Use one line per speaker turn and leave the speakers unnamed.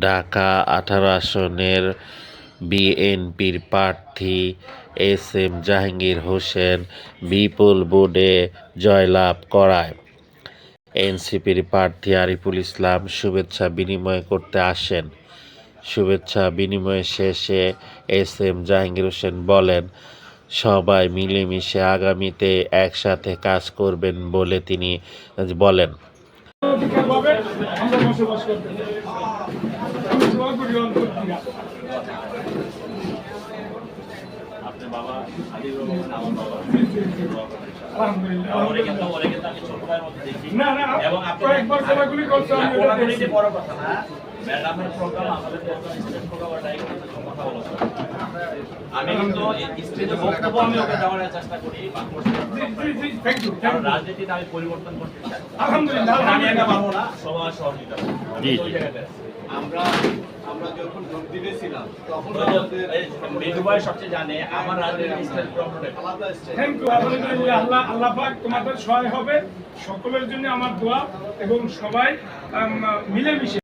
ঢাকা ১৮ আসনের বিএনপির প্রার্থী এস এম জাহাঙ্গীর হোসেন বিপুল ভোটে জয়লাভ করায় এনসিপির প্রার্থী আরিফুল ইসলাম শুভেচ্ছা বিনিময় করতে আসেন। শুভেচ্ছা বিনিময় শেষে এস এম জাহাঙ্গীর হোসেন বলেন, সবাই মিলেমিশে আগামীতে একসাথে কাজ করবেন বলে তিনি বলেন।
আমি কিন্তু স্টেজে বক্তব্য আমি ওকে দেওয়ার চেষ্টা করি, রাজনীতিতে আমি পরিবর্তন করতে চাই। আলহামদুলিল্লাহ, আমি একা পারবো না, সবার সহযোগিতা আমরা যখন যোগ দিয়েছিলাম তখন মেজু ভাই সবচেয়ে জানে আমার রাজনীতির স্টাইল আলাদা স্টাইল। Thank you. আলহামদুলিল্লাহ, আল্লাহ পাক তোমাদের সহায় হবে, সকলের জন্য আমার দোয়া এবং সবাই মিলেমিশে